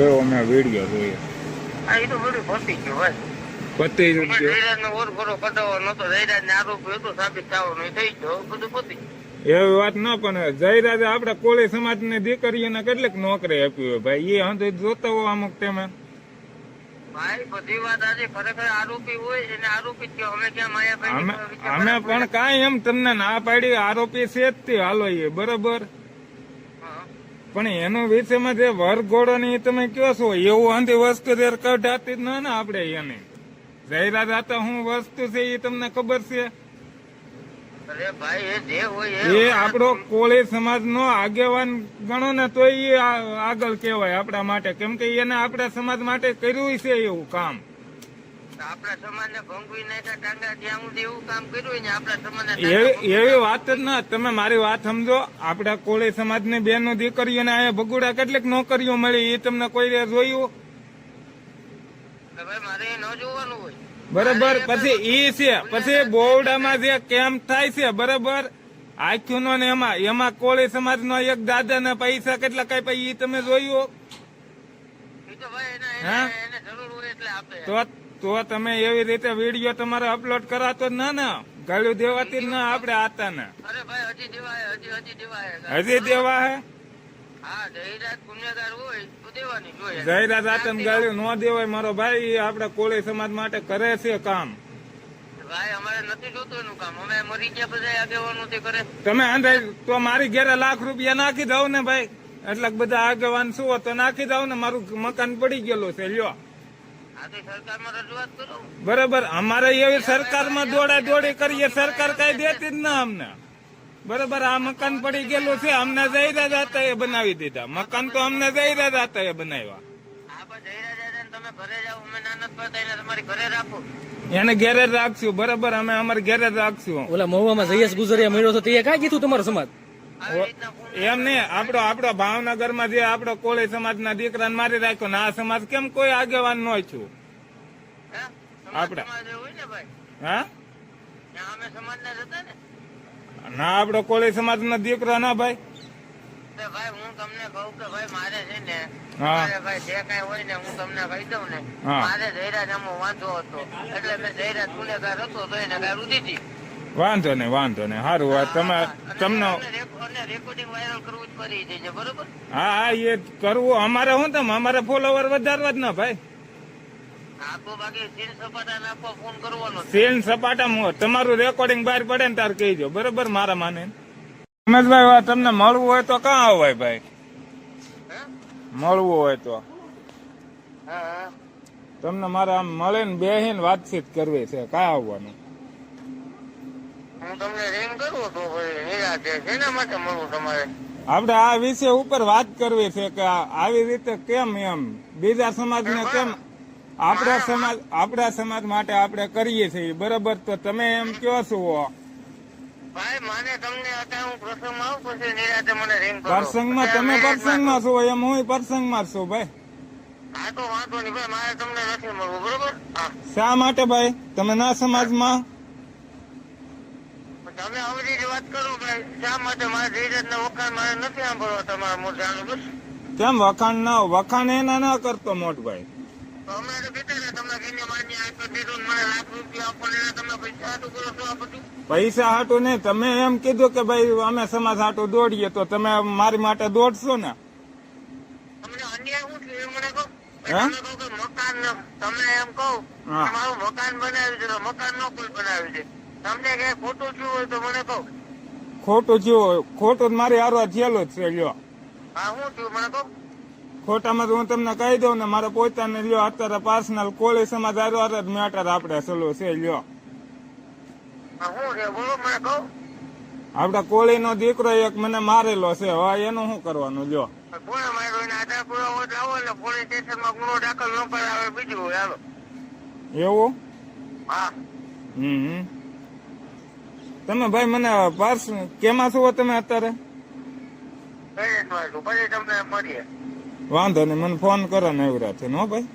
એવો મેં વિડીયો જોયો. આ એ તો બધું પતી ગયું ભાઈ. પતી જ ગયો. જયરાજનો ઓર ભરો કઢાવવાનો નતો, જયરાજને આરોપી હતો સાબિત થવાનો એ થઈ ગયો, બધું પતી ગયું. એવી વાત ન પણ જયરાજે આપડે કોળી સમાજ ની દીકરીઓને કેટલીક નોકરી આપી હોય ભાઈ, એ હંધુ જોતા હોય અમુક તમે. ભાઈ બધી વાત આજે ખરેખર આરોપી હોય એને આરોપી જ કહો. અમે ક્યાં માયાભાઈ અમે પણ કાંઈ એમ તમને ના પાડી, આરોપી છે જ તે હાલો એ બરોબર, પણ એનો વિષયમાં જે વરઘોડો ની તમે કયો છો એવું અંધી વસ્તુ કઢાતી જ ન ને આપડે એને. જયરાજ હતા શું વસ્તુ છે એ તમને ખબર છે? અરે ભાઈ એ જે હોય એ આપણો કોળી સમાજ નો આગેવાન ગણો ને તો એ આગળ કેવાય આપણા માટે, કેમ કે એને આપણા સમાજ માટે કર્યું છે એવું કામ. આપણા સમાજ ને ભંગવી નાખ્યા ટાંગા જ્યાં સુધી એવું કામ કર્યું ને આપણા સમાજ એવી વાત જ ના. તમે મારી વાત સમજો, આપડા કોળી સમાજ ની બેનો દીકરીઓને અહીંયા ભગુડા કેટલીક નોકરીઓ મળી એ તમને કોઈ જોયું? ભાઈ મારે ન જોવાનું હોય બરાબર. પછી ઈ છે, પછી બોવડામાં જે કેમ્પ થાય છે બરાબર, આખ્યું નો ને એમાં કોળી સમાજ નો એક દાદા ના પૈસા કેટલા કઈ પછી તમે જોયું? એને જરૂર હોય એટલે આપે. તો તમે એવી રીતે વિડીયો તમારે અપલોડ કરાતો જ ના ને, ગાળ્યું દેવાતી જ ના આપડે આતા ને. અરે ભાઈ હજી દેવાય, હજી દેવાય. હજી દેવા હે? હા, જયરાજ ગુનેગાર હોય તો દેવાની જોઈએ. જયરાજ આતન ગાળ્યું ન દેવાય મારો ભાઈ, આપડે કોળી સમાજ માટે કરે છે કામ. ભાઈ અમારે નથી જોતું એનું કામ, અમે મરી ગયા બધા આગેવાનું તે કરે. તમે અંદાજ તો મારી ઘેરે લાખ રૂપિયા નાખી દઉં ને ભાઈ, એટલે બધા આગેવાન શું તો નાખી દઉં ને, મારું મકાન પડી ગયેલું છે લ્યો. સરકારમાં રજૂઆત કરું. બરાબર. અમારે એવી સરકારમાં દોડા દોડી કરીએ, સરકાર કઈ દેતી જ ના અમને. બરાબર. આ મકાન પડી ગયેલું છે, અમને જયરાજ હતા એ બનાવી દીધા મકાન, તો અમને જયરાજ હતા એ બનાવ્યા. તમે ઘરે જાઓ, અમે નાનત પડતા એને તમારી ઘરે રાખો. એને ઘેરે જ રાખશું. બરાબર. અમે અમારે ઘેરે જ રાખશું. ઓલા મહુવામાં જયેશ ગુજરિયા મળ્યો હતો તે કઈ કીધું તમારો સમાજ? એમ નહીં, આપણો ભાવનગર માં જે આપણો કોળી સમાજ ના દીકરાને મારી રાખ્યો ને, આ સમાજ કેમ કોઈ આગેવાન નો છું આપડે? હા, અમે સમાજ ના જતા ને ના, આપડો કોળી સમાજ નો દીકરો ના ભાઈ. ભાઈ હું તમને કહું કે ભાઈ મારે છે ને, હા ભાઈ જે કઈ હોય ને હું તમને કહી દઉં ને, હા. મારે જયરાજ આમાં વાંધો હતો એટલે મેં જયરાજ ગુનેગાર હતો તો એને ગાળું દીધી. વાંધો નહીં, વાંધો નહીં. સારું વાત તમને. રેકોર્ડિંગ વાયરલ કરવું જ કરી દેજે, બરોબર? હા હા, એ કરવું અમારે શું તમે અમારે ફોલોવર વધારવા જ ના ભાઈ. આખો બાકી સીન સપાટા નાખો, ફોન કરવાનો. સીન સપાટા તમારું રેકોર્ડિંગ બહાર પડે ને તાર કહીજો, બરોબર? મારા માને રમેશભાઈ તમને મળવું હોય તો ક્યાં આવાય ભાઈ? મળવું હોય તો તમને મારે આમ મળીને બેસીને વાતચીત કરવી છે, ક્યાં આવવાનું? હું તમને રિંગ કરું તો નિરાતે શેના માટે મળવું તમારે? આપડે આ વિષય ઉપર વાત કરવી છે કે આવી રીતે કેમ એમ બીજા સમાજને કેમ આપડા સમાજ માટે આપણે કરીએ છીએ, બરોબર? તો તમે એમ કયો છો? ભાઈ માને તમને અત્યારે હું પ્રસંગમાં આવું પછી નિરાતે મને રિંગ કરો. પ્રસંગમાં તમે પ્રસંગમાં છો એમ હું પ્રસંગમાં છું ભાઈ. હા તો વાંધો નહીં ભાઈ, મારે તમને નથી મળવું, બરોબર? શા માટે ભાઈ? તમે ના સમાજમાં તમે આવી રીતે વાત કરો ભાઈ, શા માટે મારે ધીરજ ના વખાણ મારે નથી સાંભળવા તમારા મોઢાનું? બસ કેમ વખાણ એના ના કરતો મોટભાઈ. તો અમે તો કીધું ને તમને કઈને માન્ય આપી દીધું, મને લાખ રૂપિયા આપો ને તમે પૈસા હાટું કરો છો? આ બધું પૈસા હાટું નહીં, તમે એમ કીધું કે ભાઈ અમે સમાજ હાટું દોડીએ, તો તમે મારી માટે દોડશો ને? તમને અન્યાય શું થયું એ મને કહો. તમે કહો કે મકાન, તમે એમ કહો મારું મકાન બનાવ્યું છે, મકાન નો કોઈ બનાવ્યું છે, તમને કઈ ખોટું થયું હોય તો મને કહો. ખોટું થયું? ખોટું મારી હારવા થયેલું જ છે લ્યો. હા શું થયું મને કહો. ખોટામાં તો હું તમને કહી દઉં ને, મારે પોતાને લ્યો અત્યારે પર્સનલ કોળી સમાજ હારવાર જ મેટર આપણે સલું છે લ્યો. શું છે બોલો મને કહો. આપડા કોળી નો દીકરો એક મને મારેલો છે, હવે એનું શું કરવાનું લ્યો? કોને માર્યો એને આધાર પુરાવો લાવો એટલે પોલીસ સ્ટેશનમાં ગુનો દાખલ ન કરાવે, બીજું હોય હાલો. એવું? હા. તમે ભાઈ મને પર્સ કેમાં છો તમે અત્યારે? પછી તમને મળીએ. વાંધો નહીં, મને ફોન કરો ને એવું રાખે. નો ભાઈ.